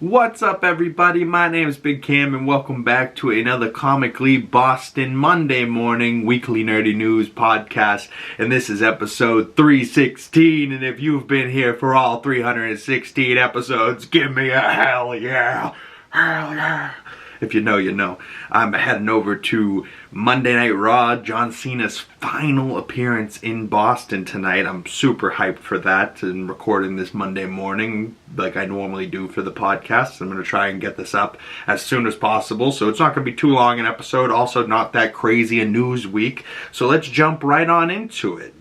What's up, everybody? My name is Big Cam and welcome back to another Comically Boston Monday morning weekly nerdy news podcast, and this is episode 316. And if you've been here for all 316 episodes, give me a hell yeah, hell yeah. If you know, you know. I'm heading over to Monday Night Raw, John Cena's final appearance in Boston tonight. I'm super hyped for that and recording this Monday morning like I normally do for the podcast. I'm going to try and get this up as soon as possible, so it's not going to be too long an episode. Also, not that crazy a news week. So let's jump right on into it.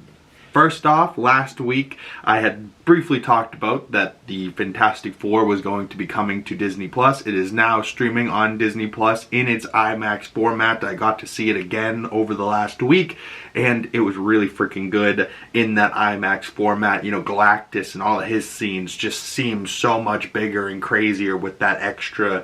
First off, last week I had briefly talked about that the Fantastic Four was going to be coming to Disney Plus. It is now streaming on Disney Plus in its IMAX format. I got to see it again over the last week, and it was really freaking good in that IMAX format. You know, Galactus and all of his scenes just seem so much bigger and crazier with that extra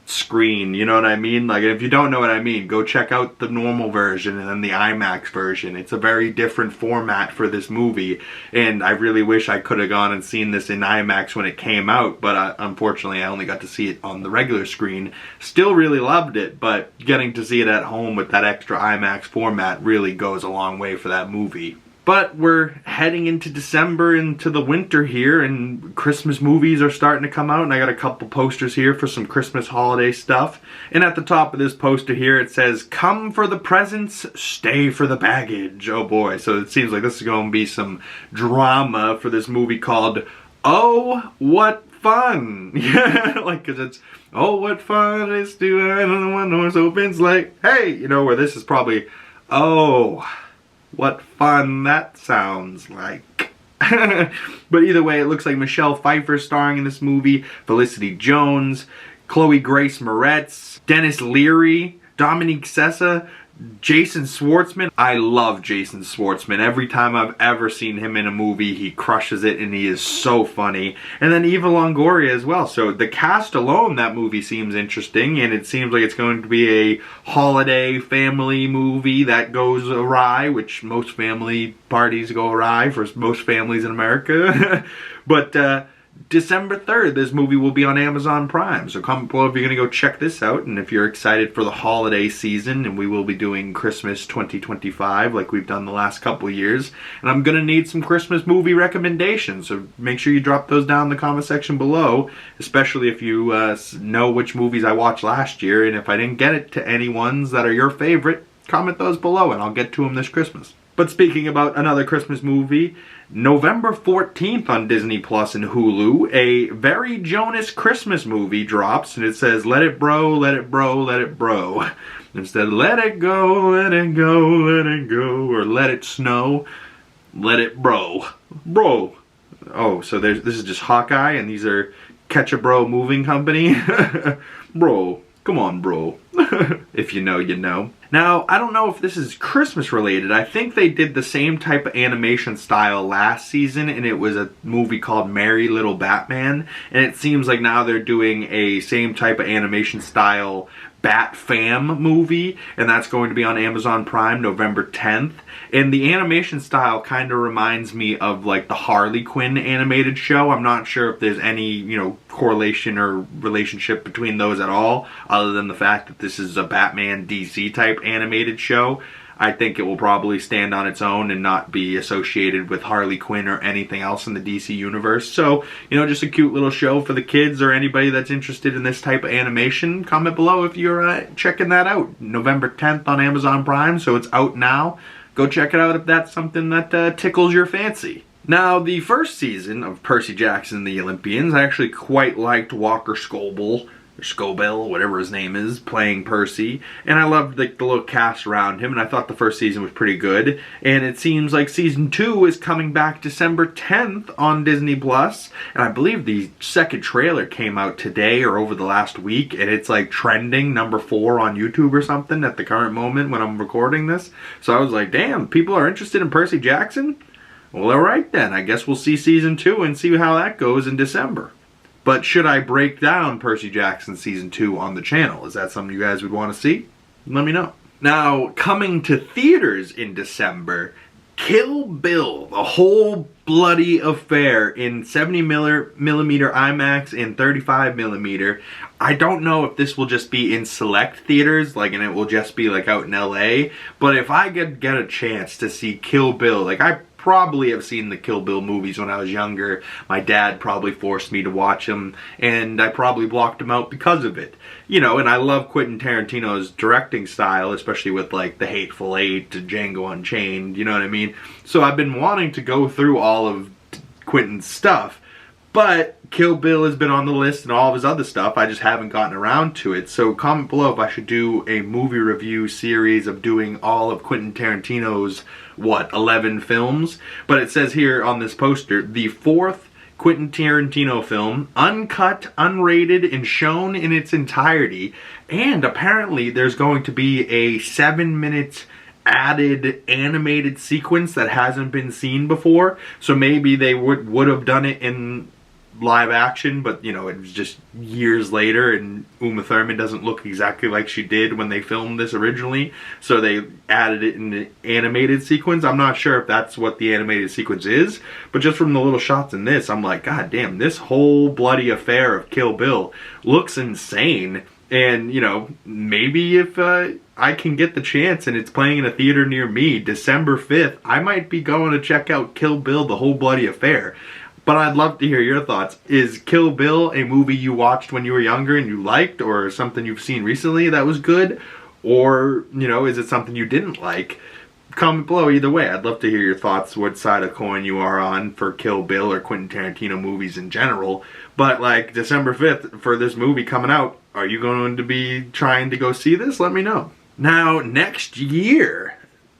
screen, you know what I mean? Like, if you don't know what I mean, go check out the normal version and then the IMAX version. It's a very different format for this movie, and I really wish I could have gone and seen this in IMAX when it came out, but unfortunately I only got to see it on the regular screen. Still really loved it, but getting to see it at home with that extra IMAX format really goes a long way for that movie. But we're heading into December, into the winter here, and Christmas movies are starting to come out, and I got a couple posters here for some Christmas holiday stuff. And at the top of this poster here, it says, "Come for the presents, stay for the baggage." Oh boy, so it seems like this is going to be some drama for this movie called Oh, What Fun! Yeah, like, because it's, oh, what fun it's doing when doors opens, like, hey, you know, where this is probably, oh, what fun that sounds like. But either way, it looks like Michelle Pfeiffer starring in this movie, Felicity Jones, Chloe Grace Moretz, Dennis Leary, Dominique Sessa, Jason Schwartzman. I love Jason Schwartzman. Every time I've ever seen him in a movie, he crushes it and he is so funny. And then Eva Longoria as well. So the cast alone, that movie seems interesting, and it seems like it's going to be a holiday family movie that goes awry, which most family parties go awry for most families in America. But December 3rd, this movie will be on Amazon Prime. So comment below if you're going to go check this out, and if you're excited for the holiday season, and we will be doing Christmas 2025 like we've done the last couple years. And I'm going to need some Christmas movie recommendations, so make sure you drop those down in the comment section below, especially if you know which movies I watched last year, and if I didn't get it to any ones that are your favorite, comment those below and I'll get to them this Christmas. But speaking about another Christmas movie, November 14th on Disney Plus and Hulu, a very Jonas Christmas movie drops, and it says, "Let it bro, let it bro, let it bro." Instead, let it go, let it go, let it go, or let it snow, let it bro. Bro. Oh, so this is just Hawkeye, and these are Catch a Bro Moving Company? Bro. Come on, bro. If you know, you know. Now, I don't know if this is Christmas related. I think they did the same type of animation style last season, and it was a movie called Merry Little Batman. And it seems like now they're doing a same type of animation style Bat Fam movie, and that's going to be on Amazon Prime November 10th. And the animation style kind of reminds me of like the Harley Quinn animated show. I'm not sure if there's any, you know, correlation or relationship between those at all, other than the fact that this is a Batman DC type animated show. I think it will probably stand on its own and not be associated with Harley Quinn or anything else in the DC universe. So, you know, just a cute little show for the kids or anybody that's interested in this type of animation. Comment below if you're checking that out. November 10th on Amazon Prime, so it's out now. Go check it out if that's something that tickles your fancy. Now, the first season of Percy Jackson and the Olympians, I actually quite liked Walker Scobell, or Scobell, whatever his name is, playing Percy. And I loved the little cast around him, and I thought the first season was pretty good. And it seems like season 2 is coming back December 10th on Disney Plus. And I believe the second trailer came out today or over the last week, and it's like trending number 4 on YouTube or something at the current moment when I'm recording this. So I was like, damn, people are interested in Percy Jackson? Well, alright then, I guess we'll see season 2 and see how that goes in December. But should I break down Percy Jackson Season 2 on the channel? Is that something you guys would want to see? Let me know. Now, coming to theaters in December, Kill Bill, the whole bloody affair in 70mm IMAX and 35mm. I don't know if this will just be in select theaters, like, and it will just be like out in LA, but if I could get a chance to see Kill Bill, like, I probably have seen the Kill Bill movies when I was younger. My dad probably forced me to watch them, and I probably blocked them out because of it. You know, and I love Quentin Tarantino's directing style, especially with, like, The Hateful Eight to Django Unchained, you know what I mean? So I've been wanting to go through all of Quentin's stuff, but Kill Bill has been on the list and all of his other stuff. I just haven't gotten around to it. So comment below if I should do a movie review series of doing all of Quentin Tarantino's, what, 11 films? But it says here on this poster, the 4th Quentin Tarantino film, uncut, unrated, and shown in its entirety. And apparently there's going to be a 7-minute added animated sequence that hasn't been seen before. So maybe they would have done it in live action, but you know, it was just years later and Uma Thurman doesn't look exactly like she did when they filmed this originally, so they added it in the animated sequence. I'm not sure if that's what the animated sequence is, but just from the little shots in this, I'm like, god damn, this whole bloody affair of Kill Bill looks insane. And you know, maybe if I can get the chance and it's playing in a theater near me December 5th, I might be going to check out Kill Bill, the whole bloody affair. But I'd love to hear your thoughts. Is Kill Bill a movie you watched when you were younger and you liked, or something you've seen recently that was good? Or, you know, is it something you didn't like? Comment below either way. I'd love to hear your thoughts, what side of coin you are on for Kill Bill or Quentin Tarantino movies in general. But like December 5th for this movie coming out, are you going to be trying to go see this? Let me know. Now, next year,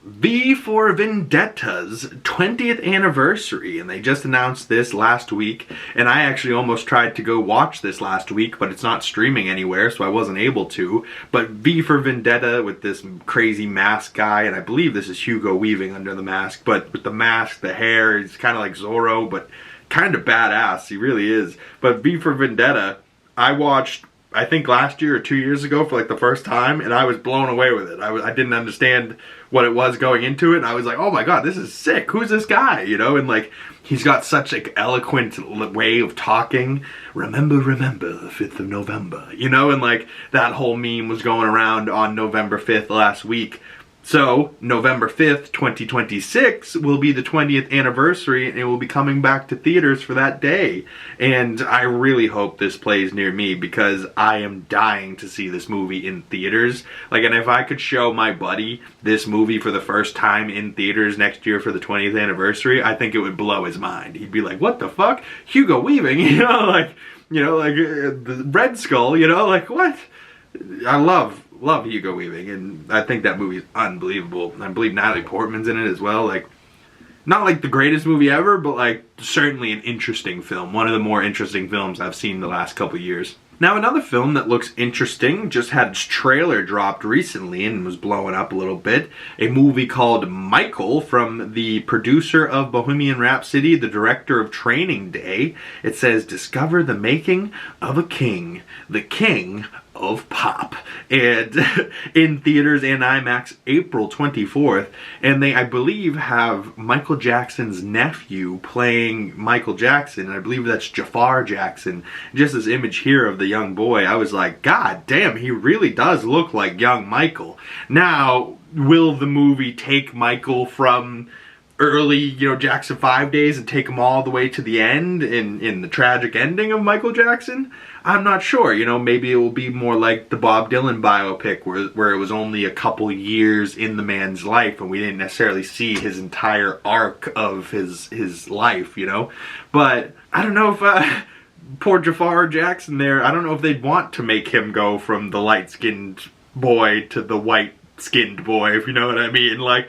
V for Vendetta's 20th anniversary, and they just announced this last week, and I actually almost tried to go watch this last week, but it's not streaming anywhere, so I wasn't able to. But V for Vendetta with this crazy mask guy, and I believe this is Hugo Weaving under the mask, but with the mask, the hair, he's kind of like Zorro, but kind of badass, he really is. But V for Vendetta, I watched, I think last year or 2 years ago for like the first time, and I was blown away with it. I didn't understand what it was going into it, and I was like, oh my god, this is sick, who's this guy, you know? And like, he's got such like eloquent way of talking. Remember, the 5th of November, you know? And like, that whole meme was going around on November 5th last week. So, November 5th, 2026 will be the 20th anniversary, and it will be coming back to theaters for that day. And I really hope this plays near me, because I am dying to see this movie in theaters. Like, and if I could show my buddy this movie for the first time in theaters next year for the 20th anniversary, I think it would blow his mind. He'd be like, what the fuck? Hugo Weaving, you know, like the Red Skull, you know, like, what? I love Hugo Weaving, and I think that movie is unbelievable. I believe Natalie Portman's in it as well. Like, not like the greatest movie ever, but like certainly an interesting film. One of the more interesting films I've seen the last couple years. Now, another film that looks interesting just had its trailer dropped recently and was blowing up a little bit. A movie called Michael, from the producer of Bohemian Rhapsody, the director of Training Day. It says, discover the making of a king, the king of pop, and in theaters and IMAX April 24th, and they, I believe, have Michael Jackson's nephew playing Michael Jackson, and I believe that's JAFAAR Jackson. Just this image here of the young boy, I was like, god damn, he really does look like young Michael. Now, will the movie take Michael from early, you know, Jackson 5 days and take him all the way to the end in the tragic ending of Michael Jackson? I'm not sure. You know, maybe it will be more like the Bob Dylan biopic where it was only a couple years in the man's life and we didn't necessarily see his entire arc of his life, you know? But I don't know if poor JAFAAR Jackson there, I don't know if they'd want to make him go from the light-skinned boy to the white-skinned boy, if you know what I mean. Like,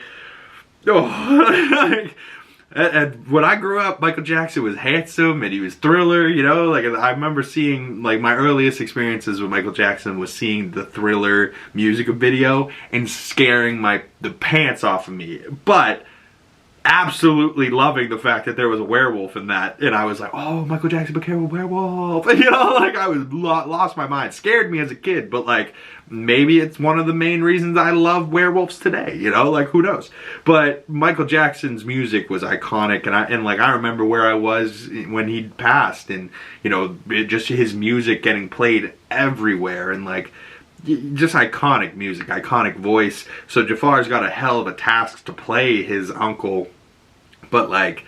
oh, and when I grew up, Michael Jackson was handsome and he was Thriller, you know, like I remember seeing, like my earliest experiences with Michael Jackson was seeing the Thriller music video and scaring the pants off of me. But absolutely loving the fact that there was a werewolf in that, and I was like, oh, Michael Jackson became a werewolf. You know, like I was lost my mind. Scared me as a kid, but like maybe it's one of the main reasons I love werewolves today. You know, like who knows? But Michael Jackson's music was iconic, and like I remember where I was when he passed, and you know, just his music getting played everywhere, and like just iconic music, iconic voice. So Jafar's got a hell of a task to play his uncle, but like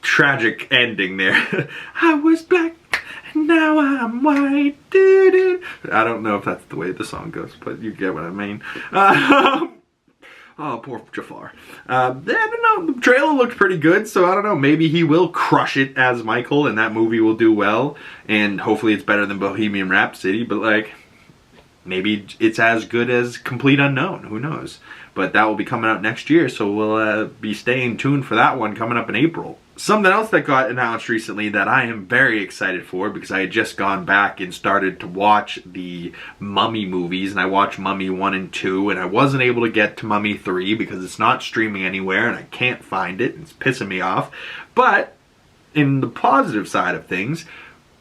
tragic ending there. I was black and now I'm white. Doo-doo. I don't know if that's the way the song goes, but you get what I mean. Oh, poor Jafar. I don't know. The trailer looked pretty good, so I don't know. Maybe he will crush it as Michael, and that movie will do well. And hopefully it's better than Bohemian Rhapsody, but like, maybe it's as good as Complete Unknown. Who knows? But that will be coming out next year, so we'll be staying tuned for that one coming up in April. Something else that got announced recently that I am very excited for, because I had just gone back and started to watch the Mummy movies, and I watched Mummy 1 and 2, and I wasn't able to get to Mummy 3 because it's not streaming anywhere, and I can't find it, and it's pissing me off. But in the positive side of things,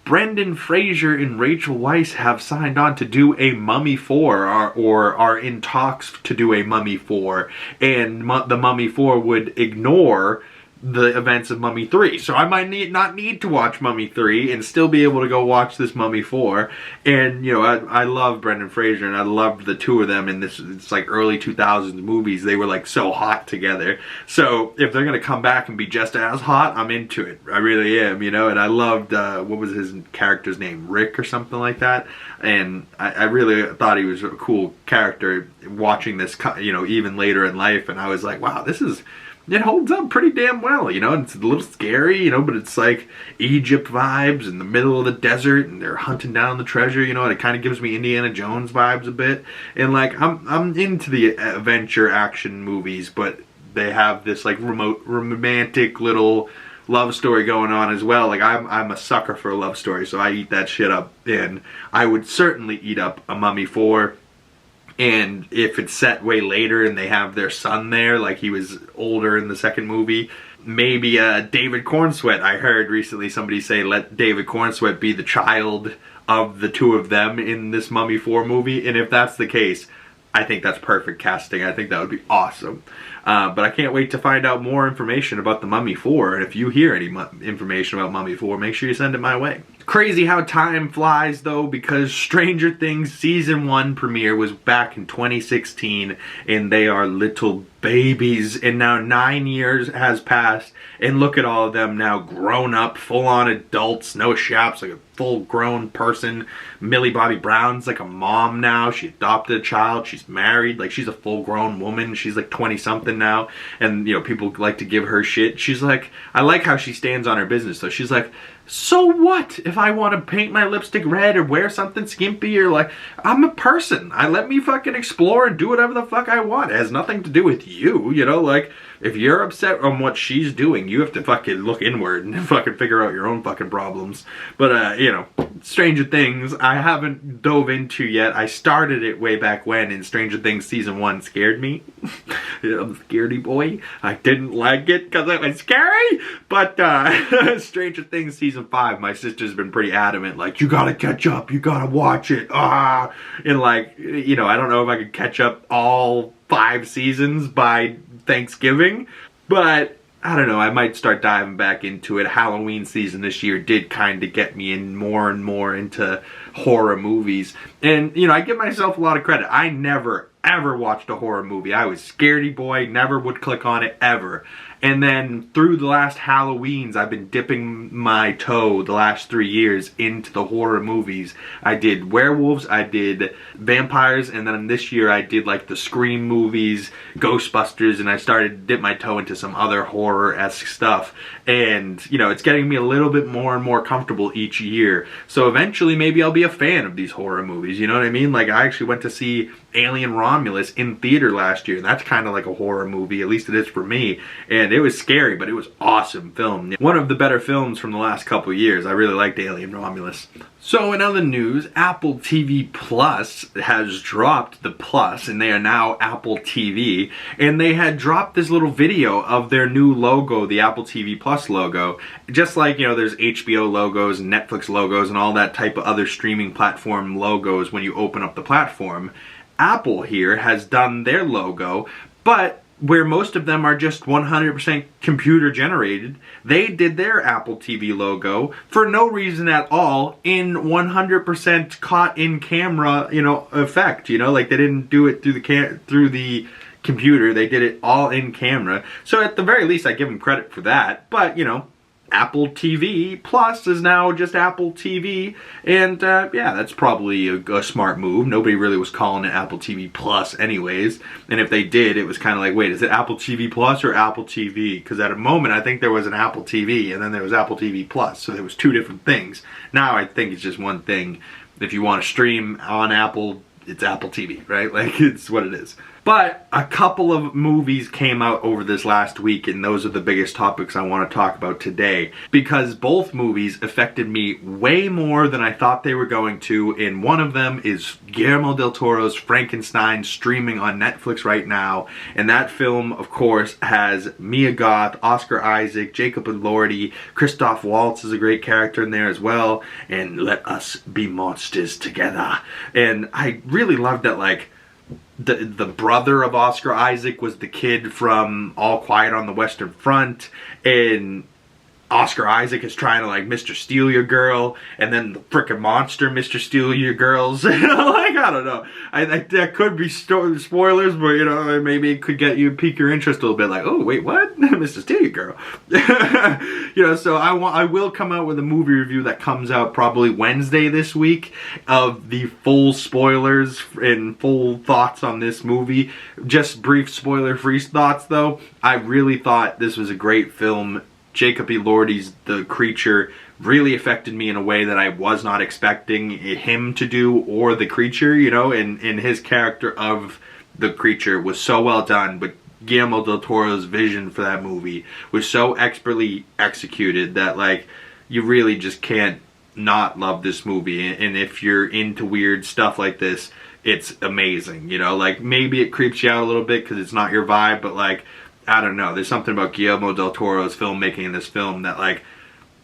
Brendan Fraser and Rachel Weisz have signed on to do a Mummy 4, or are in talks to do a Mummy 4, and the Mummy 4 would ignore the events of Mummy 3. So I might not need to watch Mummy 3 and still be able to go watch this Mummy 4. And, you know, I love Brendan Fraser, and I loved the two of them in this. It's like early 2000s movies. They were like so hot together. So if they're going to come back and be just as hot, I'm into it. I really am, you know. And I loved, what was his character's name? Rick or something like that. And I really thought he was a cool character watching this, you know, even later in life. And I was like, wow, it holds up pretty damn well, you know. It's a little scary, you know, but it's like Egypt vibes in the middle of the desert, and they're hunting down the treasure, you know, and it kind of gives me Indiana Jones vibes a bit. And like, I'm into the adventure action movies, but they have this like romantic little love story going on as well. Like I'm a sucker for a love story, so I eat that shit up, and I would certainly eat up a Mummy 4. And if it's set way later and they have their son there, like he was older in the second movie, maybe David Cornsweet. I heard recently somebody say, let David Cornsweet be the child of the two of them in this Mummy 4 movie. And if that's the case, I think that's perfect casting. I think that would be awesome. But I can't wait to find out more information about the Mummy 4. And if you hear any information about Mummy 4, make sure you send it my way. Crazy how time flies though, because Stranger Things Season 1 premiere was back in 2016, and they are little babies, and now 9 years has passed, and look at all of them now grown up, full-on adults, no shaps, like a full-grown person. Millie Bobby Brown's like a mom now. She adopted a child. She's married. Like, she's a full-grown woman. She's like 20-something now, and you know, people like to give her shit. She's like, I like how she stands on her business though. She's like, so what if I want to paint my lipstick red or wear something skimpy, or like, I'm a person. Let me fucking explore and do whatever the fuck I want. It has nothing to do with you, you know. Like, if you're upset on what she's doing, you have to fucking look inward and fucking figure out your own fucking problems. But, you know, Stranger Things, I haven't dove into yet. I started it way back when, and Stranger Things Season 1 scared me. I'm a scaredy boy. I didn't like it because it was scary. But, Stranger Things Season 5, my sister's been pretty adamant, like, you gotta catch up, you gotta watch it. And like, you know, I don't know if I could catch up all 5 seasons by Thanksgiving, but I don't know, I might start diving back into it. Halloween season this year did kind of get me in more and more into horror movies. And, you know, I give myself a lot of credit. I never, ever watched a horror movie. I was scaredy boy, never would click on it, ever. And then through the last Halloweens, I've been dipping my toe the last 3 years into the horror movies. I did werewolves, I did vampires, and then this year I did like the Scream movies, Ghostbusters, and I started to dip my toe into some other horror-esque stuff. And, you know, it's getting me a little bit more and more comfortable each year. So eventually maybe I'll be a fan of these horror movies, you know what I mean? Like, I actually went to see Alien Romulus in theater last year, and that's kind of like a horror movie, at least it is for me. And and it was scary, but it was awesome film. One of the better films from the last couple of years. I really liked Alien Romulus. So in other news, Apple TV Plus has dropped the Plus, and they are now Apple TV, and they had dropped this little video of their new logo, the Apple TV Plus logo. Just like, you know, there's HBO logos and Netflix logos and all that type of other streaming platform logos when you open up the platform. Apple here has done their logo, but where most of them are just 100% computer generated, they did their Apple TV logo for no reason at all in 100% caught in camera, you know, effect, you know, like they didn't do it through the computer, they did it all in camera. So at the very least I give them credit for that, but you know, Apple TV Plus is now just Apple TV, and yeah, that's probably a smart move. Nobody really was calling it Apple TV Plus anyways, and if they did, it was kind of like, wait, is it Apple TV Plus or Apple TV? Because at a moment, I think there was an Apple TV, and then there was Apple TV Plus, so there was two different things. Now I think it's just one thing. If you want to stream on Apple, it's Apple TV, right? Like, it's what it is. But a couple of movies came out over this last week, and those are the biggest topics I want to talk about today, because both movies affected me way more than I thought they were going to, and one of them is Guillermo del Toro's Frankenstein, streaming on Netflix right now, and that film, of course, has Mia Goth, Oscar Isaac, Jacob Elordi, Christoph Waltz is a great character in there as well, and let us be monsters together. And I really loved that, like, the brother of Oscar Isaac was the kid from All Quiet on the Western Front, and Oscar Isaac is trying to, like, Mr. Steal Your Girl, and then the frickin' monster Mr. Steal Your Girls. You know, like, I don't know. That could be spoilers, but, you know, maybe it could get you, pique your interest a little bit, like, oh, wait, what? Mr. Steal Your Girl. You know, so I will come out with a movie review that comes out probably Wednesday this week of the full spoilers and full thoughts on this movie. Just brief spoiler-free thoughts, though. I really thought this was a great film. Jacob Elordi's The Creature really affected me in a way that I was not expecting him to do, or The Creature, you know, and his character of The Creature was so well done, but Guillermo del Toro's vision for that movie was so expertly executed that, like, you really just can't not love this movie. And if you're into weird stuff like this, it's amazing, you know, like, maybe it creeps you out a little bit because it's not your vibe, but, like, I don't know, there's something about Guillermo del Toro's filmmaking in this film that, like,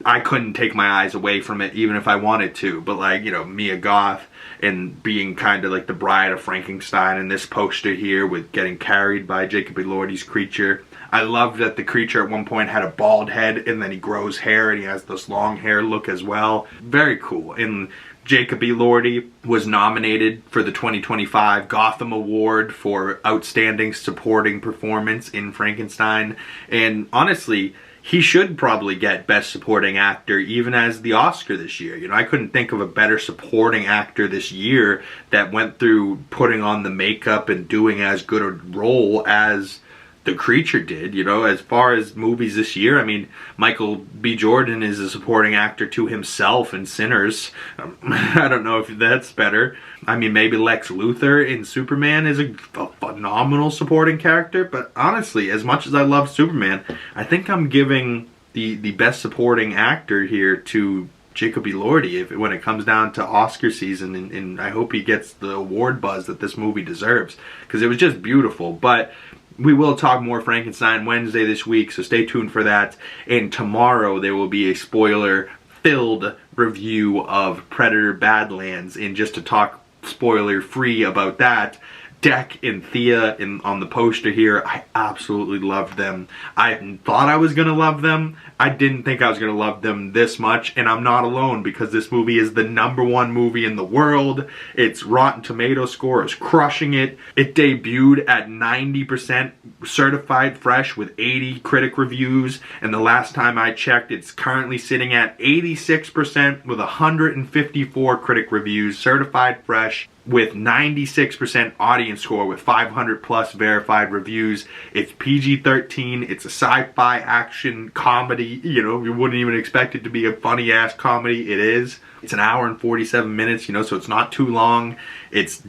I couldn't take my eyes away from it even if I wanted to. But, like, you know, Mia Goth and being kind of like the bride of Frankenstein in this poster here with getting carried by Jacob Elordi's Creature. I loved that the Creature at one point had a bald head and then he grows hair and he has this long hair look as well. Very cool. And Jacob Elordi was nominated for the 2025 Gotham Award for Outstanding Supporting Performance in Frankenstein. And honestly, he should probably get Best Supporting Actor even as the Oscar this year. You know, I couldn't think of a better supporting actor this year that went through putting on the makeup and doing as good a role as The Creature did. You know, as far as movies this year, I mean, Michael B. Jordan is a supporting actor to himself in Sinners. I don't know if that's better. I mean, maybe Lex Luthor in Superman is a phenomenal supporting character, but honestly, as much as I love Superman, I think I'm giving the best supporting actor here to Jacob Elordi when it comes down to Oscar season, and I hope he gets the award buzz that this movie deserves, because it was just beautiful. But we will talk more Frankenstein Wednesday this week, so stay tuned for that. And tomorrow there will be a spoiler-filled review of Predator Badlands. And just to talk spoiler-free about that, Deck and Thea on the poster here, I absolutely loved them. I thought I was going to love them. I didn't think I was going to love them this much, and I'm not alone, because this movie is the #1 movie in the world. Its Rotten Tomatoes score is crushing it. It debuted at 90% certified fresh with 80 critic reviews, and the last time I checked, it's currently sitting at 86% with 154 critic reviews, certified fresh, with 96% audience score with 500 plus verified reviews. It's PG-13, it's a sci-fi action comedy, you know, you wouldn't even expect it to be a funny ass comedy. It is. It's an hour and 47 minutes, you know, so it's not too long. It's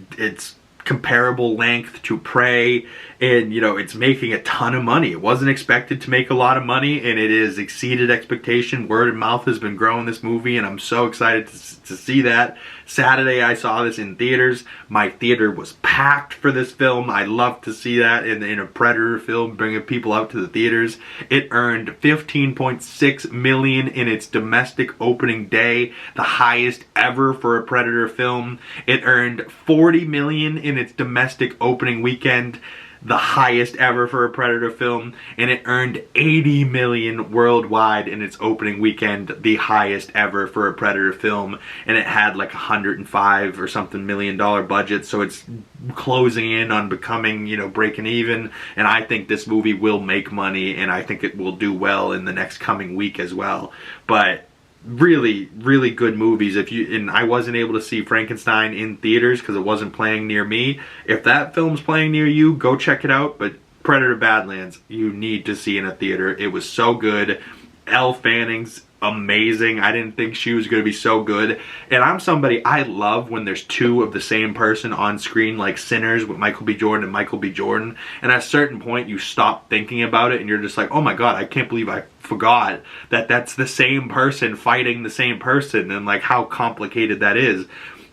comparable length to Prey, and you know, it's making a ton of money. It wasn't expected to make a lot of money, and it has exceeded expectation. Word of mouth has been growing this movie, and I'm so excited to see that. Saturday I saw this in theaters. My theater was packed for this film. I love to see that in a Predator film, bringing people out to the theaters. It earned $15.6 million in its domestic opening day, the highest ever for a Predator film. It earned $40 million in its domestic opening weekend, the highest ever for a Predator film, and it earned $80 million worldwide in its opening weekend, the highest ever for a Predator film, and it had like $105 or something million budget, so it's closing in on becoming, you know, breaking even. And I think this movie will make money, and I think it will do well in the next coming week as well. But really, really good movies. And I wasn't able to see Frankenstein in theaters because it wasn't playing near me. If that film's playing near you, go check it out. But Predator Badlands, you need to see in a theater. It was so good. Elle Fanning's amazing. I didn't think she was going to be so good. And I'm somebody, I love when there's two of the same person on screen, like Sinners with Michael B. Jordan and Michael B. Jordan. And at a certain point, you stop thinking about it and you're just like, oh my god, I can't believe I forgot that that's the same person fighting the same person, and like how complicated that is.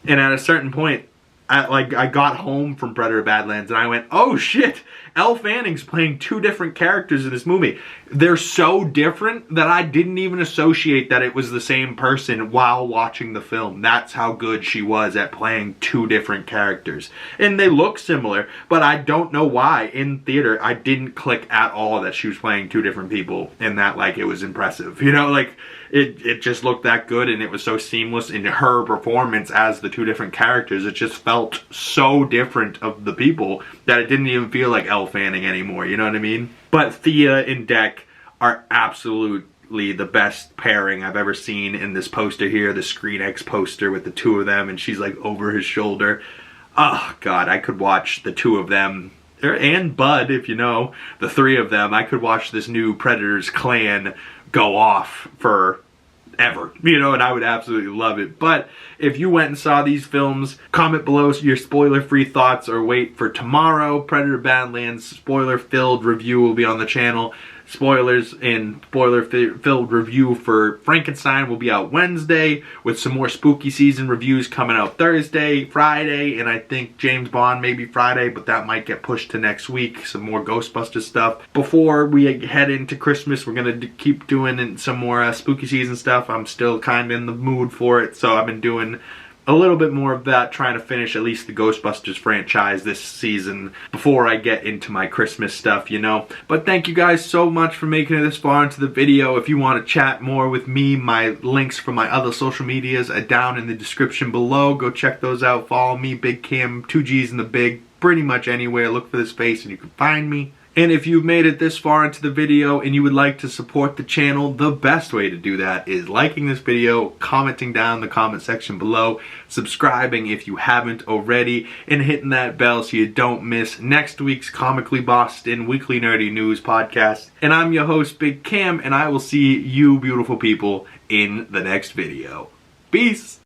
And at a certain point, I got home from Predator Badlands and I went, oh shit, Elle Fanning's playing two different characters in this movie. They're so different that I didn't even associate that it was the same person while watching the film. That's how good she was at playing two different characters. And they look similar, but I don't know why in theater I didn't click at all that she was playing two different people, and that like it was impressive. You know, like it just looked that good, and it was so seamless in her performance as the two different characters. It just felt so different of the people that it didn't even feel like Elle Fanning anymore, you know what I mean? But Thea and Deck are absolutely the best pairing I've ever seen in this poster here, the Screen X poster with the two of them, and she's like over his shoulder. Oh god, I could watch the two of them, and Bud, if you know, the three of them. I could watch this new Predators clan go off for ever, you know, and I would absolutely love it. But if you went and saw these films, comment below your spoiler-free thoughts, or wait for tomorrow. Predator Badlands spoiler-filled review will be on the channel. Spoilers and spoiler-filled review for Frankenstein will be out Wednesday, with some more spooky season reviews coming out Thursday, Friday, and I think James Bond maybe Friday, but that might get pushed to next week. Some more Ghostbusters stuff. Before we head into Christmas, we're going to keep doing some more spooky season stuff. I'm still kind of in the mood for it, so I've been doing a little bit more of that, trying to finish at least the Ghostbusters franchise this season before I get into my Christmas stuff, you know. But thank you guys so much for making it this far into the video. If you want to chat more with me, my links for my other social medias are down in the description below. Go check those out. Follow me, Big Cam, 2 G's in the Big, pretty much anywhere. Look for this face and you can find me. And if you've made it this far into the video and you would like to support the channel, the best way to do that is liking this video, commenting down in the comment section below, subscribing if you haven't already, and hitting that bell so you don't miss next week's Comically Boston Weekly Nerdy News podcast. And I'm your host, Big Cam, and I will see you beautiful people in the next video. Peace!